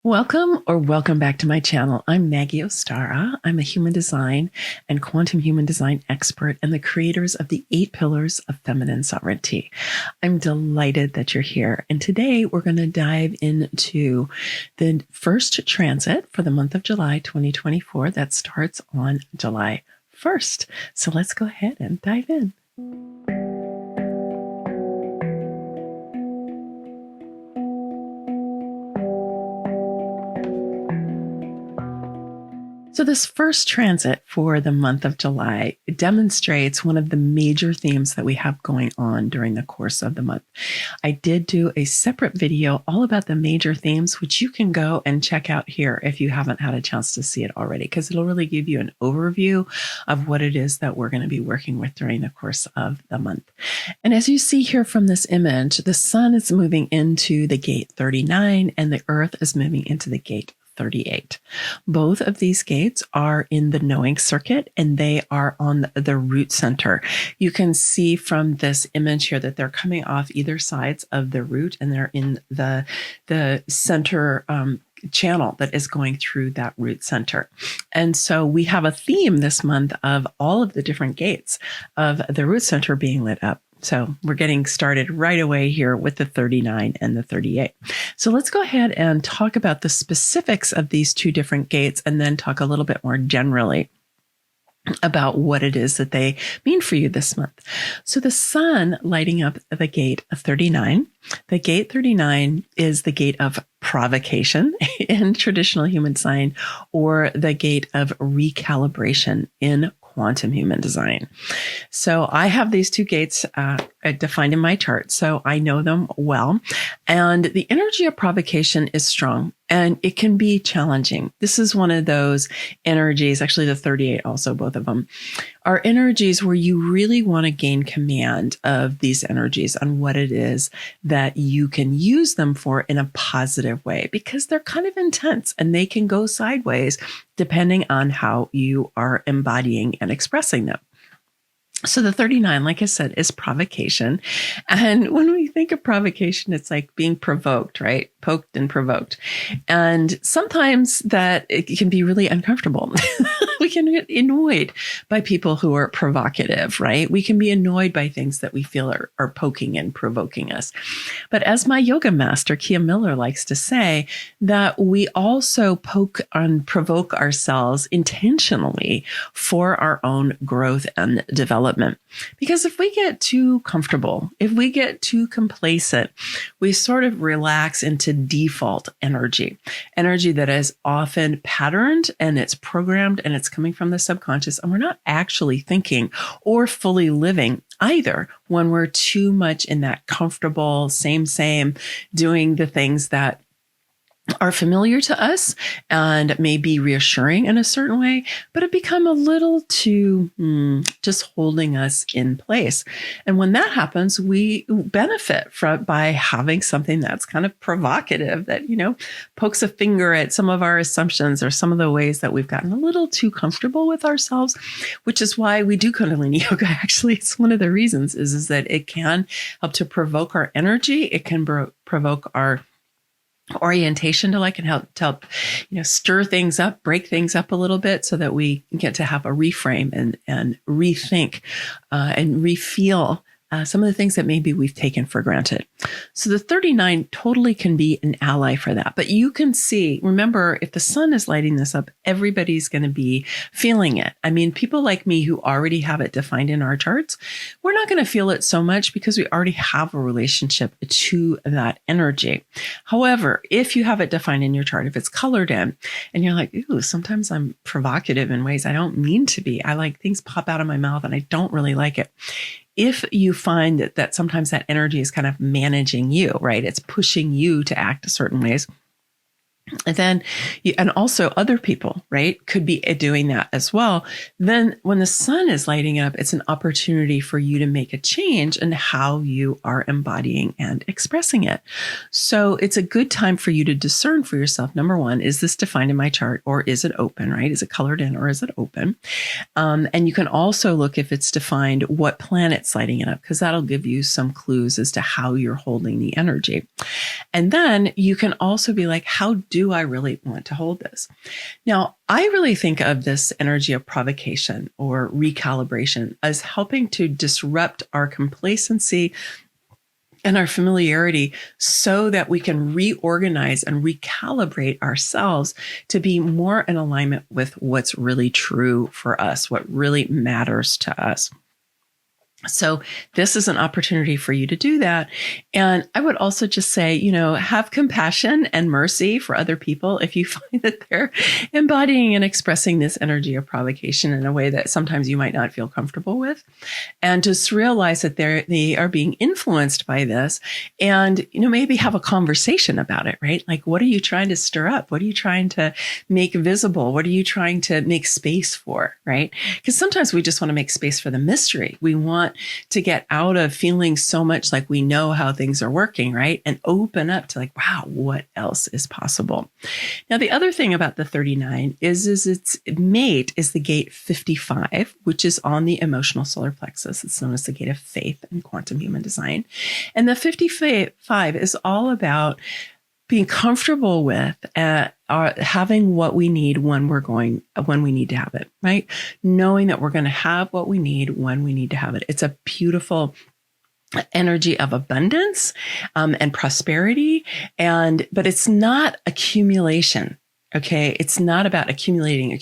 Welcome back to my channel. I'm Maggie Ostara. I'm a human design and quantum human design expert and the creators of the 8 pillars of feminine sovereignty. I'm delighted that you're here. And today we're going to dive into the first transit for the month of July 2024 that starts on July 1st. So let's go ahead and dive in. So this first transit for the month of July demonstrates one of the major themes that we have going on during the course of the month. I did do a separate video all about the major themes, which you can go and check out here if you haven't had a chance to see it already, because it'll really give you an overview of what it is that we're going to be working with during the course of the month. And as you see here from this image, the sun is moving into the gate 39 and the earth is moving into the gate 38. Both of these gates are in the knowing circuit and they are on the root center. You can see from this image here that they're coming off either sides of the root and they're in the center channel that is going through that root center. And so we have a theme this month of all of the different gates of the root center being lit up. So we're getting started right away here with the 39 and the 38. So let's go ahead and talk about the specifics of these two different gates and then talk a little bit more generally about what it is that they mean for you this month. So the sun lighting up the gate of 39. The gate 39 is the gate of provocation in traditional human design, or the gate of recalibration in quantum human design. So I have these two gates defined in my chart, so I know them well. And the energy of provocation is strong and it can be challenging. This is one of those energies, actually the 38 also, both of them, are energies where you really want to gain command of these energies on what it is that you can use them for in a positive way, because they're kind of intense and they can go sideways depending on how you are embodying and expressing them. So the 39, like I said, is provocation. And when we think of provocation, it's like being provoked, right? Poked and provoked. And sometimes that it can be really uncomfortable. We can get annoyed by people who are provocative, right? We can be annoyed by things that we feel are poking and provoking us. But as my yoga master, Kia Miller, likes to say, that we also poke and provoke ourselves intentionally for our own growth and development. Because if we get too comfortable, if we get too complacent, we sort of relax into default energy that is often patterned and it's programmed and it's coming from the subconscious, and we're not actually thinking or fully living either when we're too much in that comfortable, same, doing the things that are familiar to us and may be reassuring in a certain way, but have become a little too just holding us in place. And when that happens, we benefit by having something that's kind of provocative, that, pokes a finger at some of our assumptions or some of the ways that we've gotten a little too comfortable with ourselves, which is why we do Kundalini yoga. Actually, it's one of the reasons is that it can help to provoke our energy. It can provoke our orientation to help stir things up, break things up a little bit so that we get to have a reframe and rethink and refeel some of the things that maybe we've taken for granted. So the 39 totally can be an ally for that. But you can see, remember, if the sun is lighting this up, everybody's going to be feeling it. I mean, people like me who already have it defined in our charts, we're not going to feel it so much because we already have a relationship to that energy. However, if you have it defined in your chart, if it's colored in and you're like, ooh, sometimes I'm provocative in ways I don't mean to be. I like things pop out of my mouth and I don't really like it. If you find that sometimes that energy is kind of managing you, right? It's pushing you to act certain ways. And then, and also other people, right, could be doing that as well. Then when the sun is lighting up, it's an opportunity for you to make a change in how you are embodying and expressing it. So it's a good time for you to discern for yourself. Number one, is this defined in my chart or is it open, right? Is it colored in or is it open? And you can also look if it's defined what planet's lighting it up, because that'll give you some clues as to how you're holding the energy. And then you can also be like, how do do I really want to hold this? Now, I really think of this energy of provocation or recalibration as helping to disrupt our complacency and our familiarity so that we can reorganize and recalibrate ourselves to be more in alignment with what's really true for us, what really matters to us. So this is an opportunity for you to do that. And I would also just say, have compassion and mercy for other people if you find that they're embodying and expressing this energy of provocation in a way that sometimes you might not feel comfortable with. And just realize that they are being influenced by this and, maybe have a conversation about it, right? Like, what are you trying to stir up? What are you trying to make visible? What are you trying to make space for, right? Because sometimes we just want to make space for the mystery. We want to get out of feeling so much like we know how things are working, right? And open up to like, wow, what else is possible? Now, the other thing about the 39 is its mate is the gate 55, which is on the emotional solar plexus. It's known as the gate of faith in quantum human design. And the 55 is all about being comfortable with having what we need when we need to have it, right? Knowing that we're going to have what we need when we need to have it. It's a beautiful energy of abundance and prosperity, but it's not accumulation. Okay. It's not about accumulating,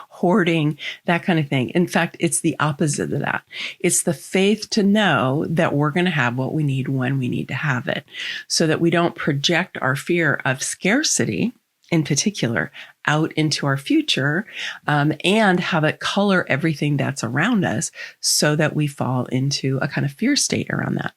hoarding, that kind of thing. In fact, it's the opposite of that. It's the faith to know that we're going to have what we need when we need to have it, so that we don't project our fear of scarcity in particular out into our future, and have it color everything that's around us so that we fall into a kind of fear state around that.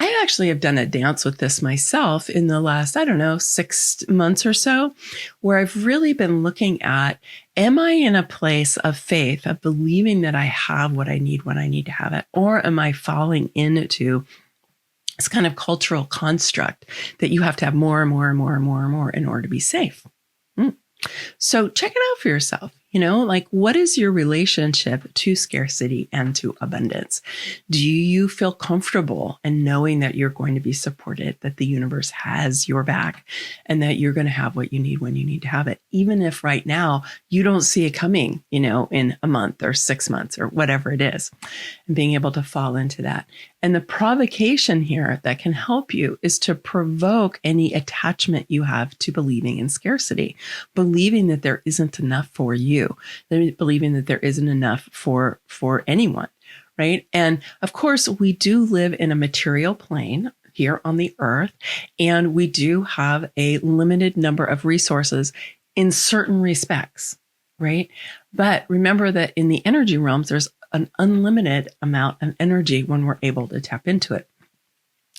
I actually have done a dance with this myself in the last, 6 months or so, where I've really been looking at, am I in a place of faith, of believing that I have what I need when I need to have it? Or am I falling into this kind of cultural construct that you have to have more and more and more and more and more in order to be safe? So check it out for yourself. Like, what is your relationship to scarcity and to abundance? Do you feel comfortable in knowing that you're going to be supported, that the universe has your back, and that you're going to have what you need when you need to have it, even if right now you don't see it coming, in a month or 6 months or whatever it is, and being able to fall into that. And the provocation here that can help you is to provoke any attachment you have to believing in scarcity, believing that there isn't enough for you, believing that there isn't enough for anyone, right? And of course, we do live in a material plane here on the earth, and we do have a limited number of resources in certain respects, right? But remember that in the energy realms, there's an unlimited amount of energy when we're able to tap into it.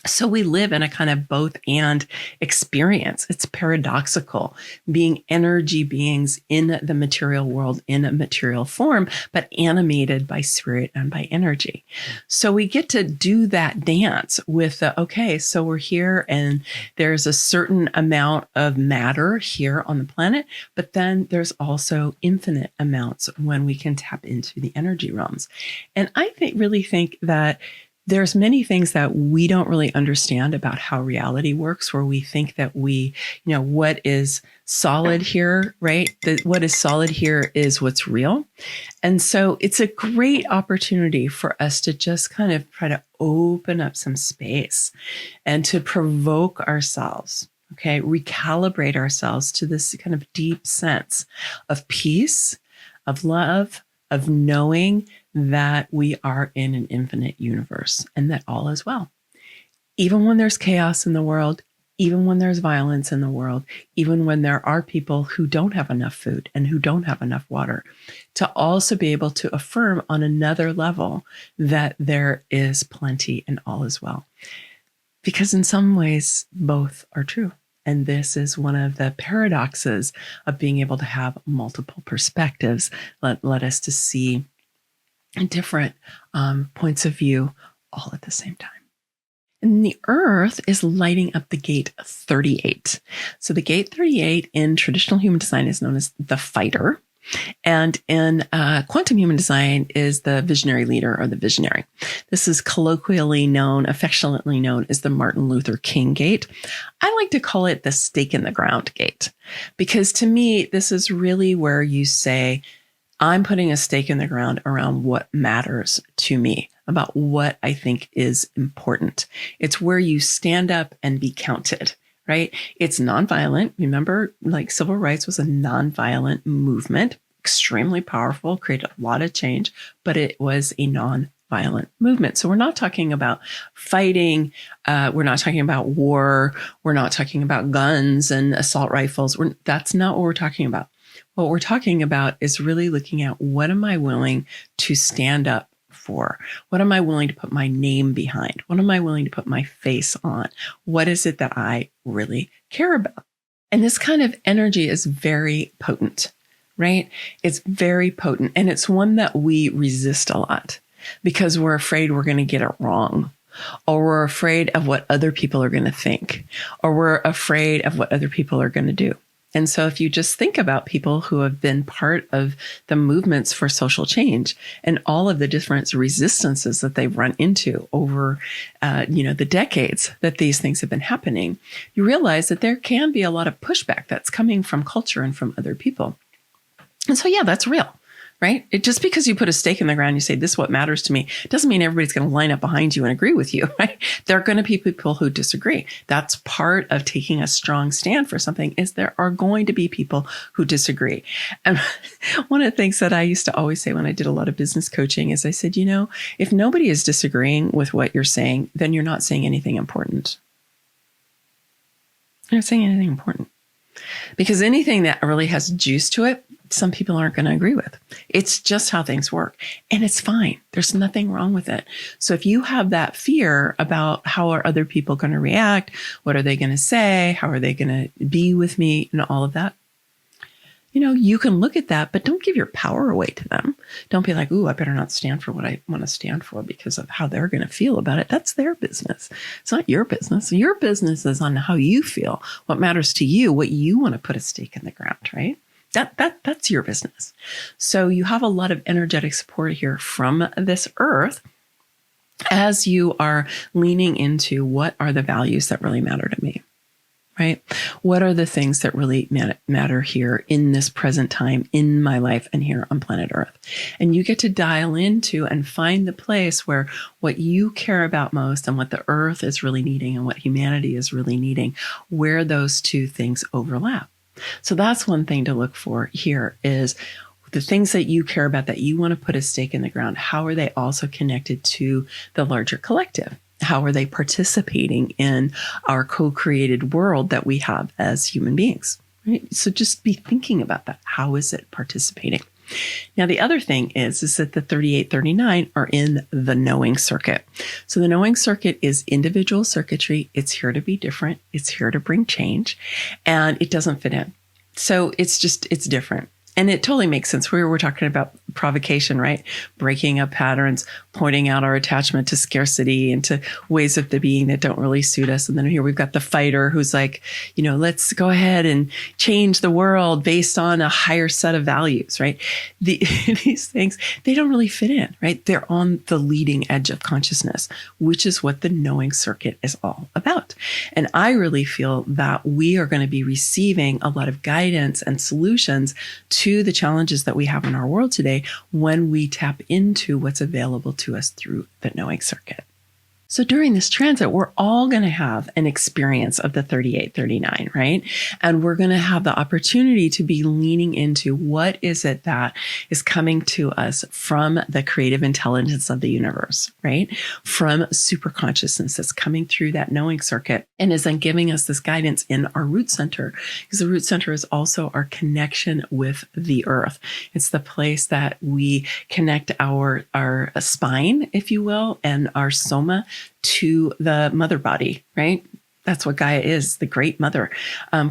So we live in a kind of both and experience. It's paradoxical, being energy beings in the material world in a material form, but animated by spirit and by energy. So we get to do that dance with so we're here and there's a certain amount of matter here on the planet, but then there's also infinite amounts when we can tap into the energy realms. And I really think that there's many things that we don't really understand about how reality works, where we think that what is solid here, right? What is solid here is what's real. And so it's a great opportunity for us to just kind of try to open up some space and to provoke ourselves, okay? Recalibrate ourselves to this kind of deep sense of peace, of love, of knowing that we are in an infinite universe and that all is well. Even when there's chaos in the world, even when there's violence in the world, even when there are people who don't have enough food and who don't have enough water, to also be able to affirm on another level that there is plenty and all is well. Because in some ways, both are true. And this is one of the paradoxes of being able to have multiple perspectives, let us to see different points of view all at the same time. And the earth is lighting up the gate 38. So the gate 38 in traditional human design is known as the fighter. And in quantum human design is the visionary leader or the visionary. This is colloquially known, affectionately known as the Martin Luther King gate. I like to call it the stake in the ground gate, because to me, this is really where you say, I'm putting a stake in the ground around what matters to me, about what I think is important. It's where you stand up and be counted, right? It's nonviolent. Remember, like civil rights was a nonviolent movement, extremely powerful, created a lot of change, but it was a nonviolent movement. So we're not talking about fighting. We're not talking about war. We're not talking about guns and assault rifles. That's not what we're talking about. What we're talking about is really looking at, what am I willing to stand up for? What am I willing to put my name behind? What am I willing to put my face on? What is it that I really care about? And this kind of energy is very potent, right? It's very potent. And it's one that we resist a lot because we're afraid we're going to get it wrong, or we're afraid of what other people are going to think, or we're afraid of what other people are going to do. And so if you just think about people who have been part of the movements for social change and all of the different resistances that they've run into over, the decades that these things have been happening, you realize that there can be a lot of pushback that's coming from culture and from other people. And so, yeah, that's real, right? Just because you put a stake in the ground, you say, this is what matters to me, doesn't mean everybody's going to line up behind you and agree with you, right? There are going to be people who disagree. That's part of taking a strong stand for something, is there are going to be people who disagree. And one of the things that I used to always say when I did a lot of business coaching is I said, if nobody is disagreeing with what you're saying, then you're not saying anything important. You're not saying anything important. Because anything that really has juice to it, some people aren't going to agree with. It's just how things work. And it's fine. There's nothing wrong with it. So if you have that fear about how are other people going to react, what are they going to say, how are they going to be with me, and all of that, you can look at that, but don't give your power away to them. Don't be like, ooh, I better not stand for what I want to stand for because of how they're going to feel about it. That's their business. It's not your business. Your business is on how you feel, what matters to you, what you want to put a stake in the ground, right? That's your business. So you have a lot of energetic support here from this earth as you are leaning into, what are the values that really matter to me, right? What are the things that really matter here in this present time in my life and here on planet Earth? And you get to dial into and find the place where what you care about most and what the earth is really needing and what humanity is really needing, where those two things overlap. So that's one thing to look for here, is the things that you care about, that you want to put a stake in the ground. How are they also connected to the larger collective? How are they participating in our co-created world that we have as human beings? Right? So just be thinking about that. How is it participating? Now, the other thing is that the 3839 are in the knowing circuit. So the knowing circuit is individual circuitry. It's here to be different. It's here to bring change, and it doesn't fit in. So it's different. And it totally makes sense. We were talking about provocation, right? Breaking up patterns, pointing out our attachment to scarcity and to ways of the being that don't really suit us. And then here we've got the fighter who's like, let's go ahead and change the world based on a higher set of values, right? These things, they don't really fit in, right? They're on the leading edge of consciousness, which is what the knowing circuit is all about. And I really feel that we are going to be receiving a lot of guidance and solutions to the challenges that we have in our world today when we tap into what's available to us through the knowing circuit. So during this transit, we're all going to have an experience of the 3839, right? And we're going to have the opportunity to be leaning into, what is it that is coming to us from the creative intelligence of the universe, right? From super consciousness that's coming through that knowing circuit and is then giving us this guidance in our root center, because the root center is also our connection with the earth. It's the place that we connect our spine, if you will, and our soma to the mother body, right? That's what Gaia is, the great mother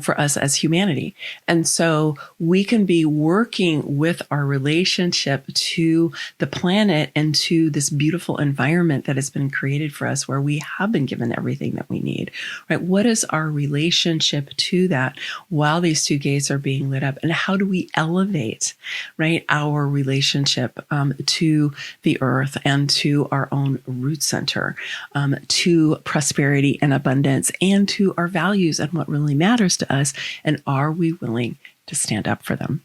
for us as humanity. And so we can be working with our relationship to the planet and to this beautiful environment that has been created for us, where we have been given everything that we need, right? What is our relationship to that while these two gates are being lit up? And how do we elevate, right, our relationship to the earth and to our own root center, to prosperity and abundance, and to our values and what really matters to us? And are we willing to stand up for them?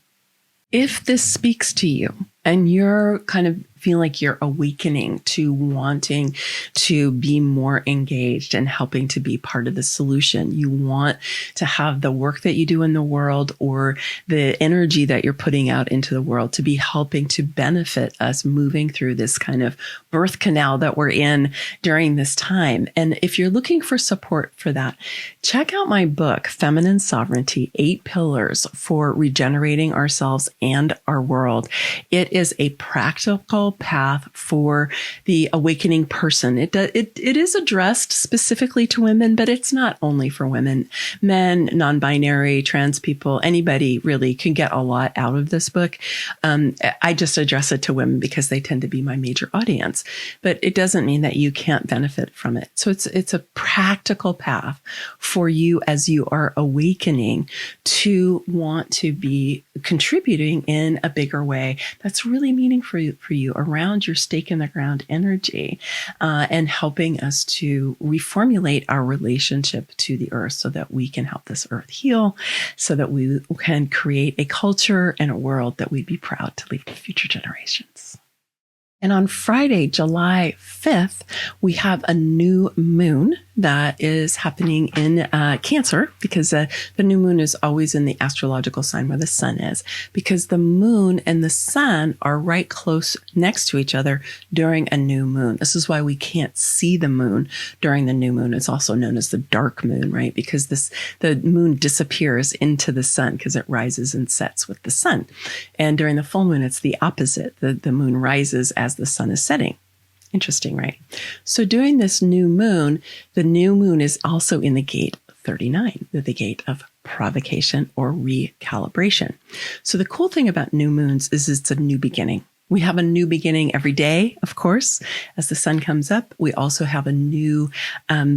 If this speaks to you and you're kind of feel like you're awakening to wanting to be more engaged and helping to be part of the solution, you want to have the work that you do in the world or the energy that you're putting out into the world to be helping to benefit us moving through this kind of birth canal that we're in during this time. And if you're looking for support for that, check out my book, Feminine Sovereignty, 8 Pillars for Regenerating Ourselves and Our World. It is a practical path for the awakening person. It is addressed specifically to women, but it's not only for women. Men, non-binary, trans people, anybody really can get a lot out of this book. I just address it to women because they tend to be my major audience, but it doesn't mean that you can't benefit from it. So it's a practical path for you as you are awakening to want to be contributing in a bigger way that's really meaningful for you around your stake in the ground energy, and helping us to reformulate our relationship to the earth so that we can help this earth heal, so that we can create a culture and a world that we'd be proud to leave to future generations. And on Friday, July 5th, we have a new moon that is happening in Cancer, because the new moon is always in the astrological sign where the sun is, because the moon and the sun are right close next to each other during a new moon. This is why we can't see the moon during the new moon. It's also known as the dark moon, right? Because the moon disappears into the sun because it rises and sets with the sun. And during the full moon, it's the opposite. The moon rises as the sun is setting. Interesting, right? So during this new moon, the new moon is also in the gate 39, the gate of provocation or recalibration. So the cool thing about new moons is it's a new beginning. We have a new beginning every day, of course, as the sun comes up. We also have a new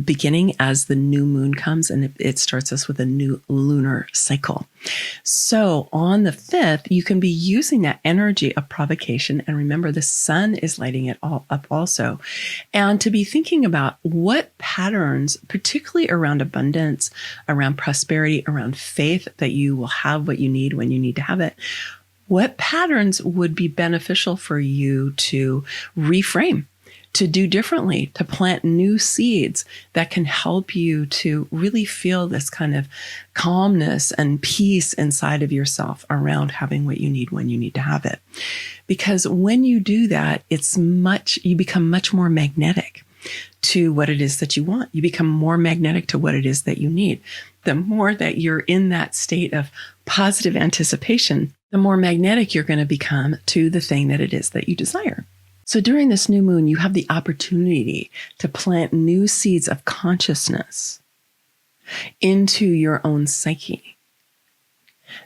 beginning as the new moon comes, and it starts us with a new lunar cycle. So on the 5th, you can be using that energy of provocation. And remember, the sun is lighting it all up also. And to be thinking about what patterns, particularly around abundance, around prosperity, around faith, that you will have what you need when you need to have it. What patterns would be beneficial for you to reframe, to do differently, to plant new seeds that can help you to really feel this kind of calmness and peace inside of yourself around having what you need when you need to have it? Because when you do that, you become much more magnetic to what it is that you want. You become more magnetic to what it is that you need. The more that you're in that state of positive anticipation, the more magnetic you're going to become to the thing that it is that you desire. So during this new moon, you have the opportunity to plant new seeds of consciousness into your own psyche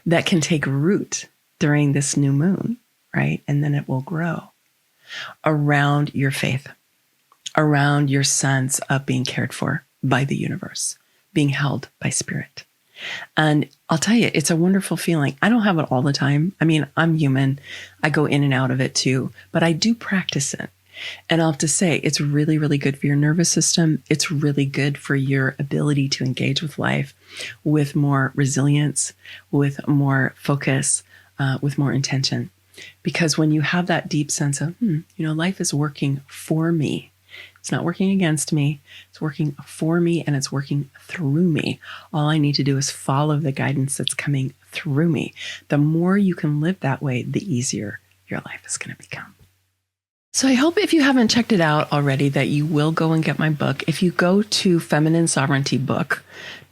that can take root during this new moon, right? And then it will grow around your faith, around your sense of being cared for by the universe, being held by spirit. And I'll tell you, it's a wonderful feeling. I don't have it all the time. I mean, I'm human. I go in and out of it too, but I do practice it. And I'll have to say, it's really, really good for your nervous system. It's really good for your ability to engage with life with more resilience, with more focus, with more intention. Because when you have that deep sense of, life is working for me. It's not working against me. It's working for me, and it's working through me. All I need to do is follow the guidance that's coming through me. The more you can live that way, the easier your life is going to become. So I hope if you haven't checked it out already that you will go and get my book. If you go to femininesovereigntybook.com,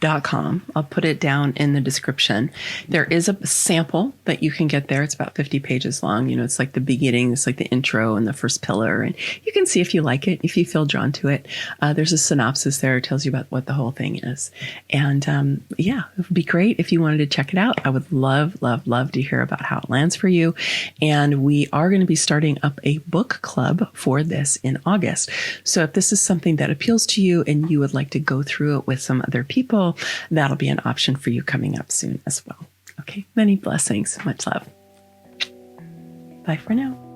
Sharpen.com. I'll put it down in the description. There is a sample that you can get there. It's about 50 pages long. You know, it's like the beginning, it's like the intro and the first pillar. And you can see if you like it, if you feel drawn to it. There's a synopsis there. It tells you about what the whole thing is. And yeah, it would be great if you wanted to check it out. I would love, love, love to hear about how it lands for you. And we are going to be starting up a book club for this in August. So if this is something that appeals to you and you would like to go through it with some other people, that'll be an option for you coming up soon as well. Okay, many blessings. Much love. Bye for now.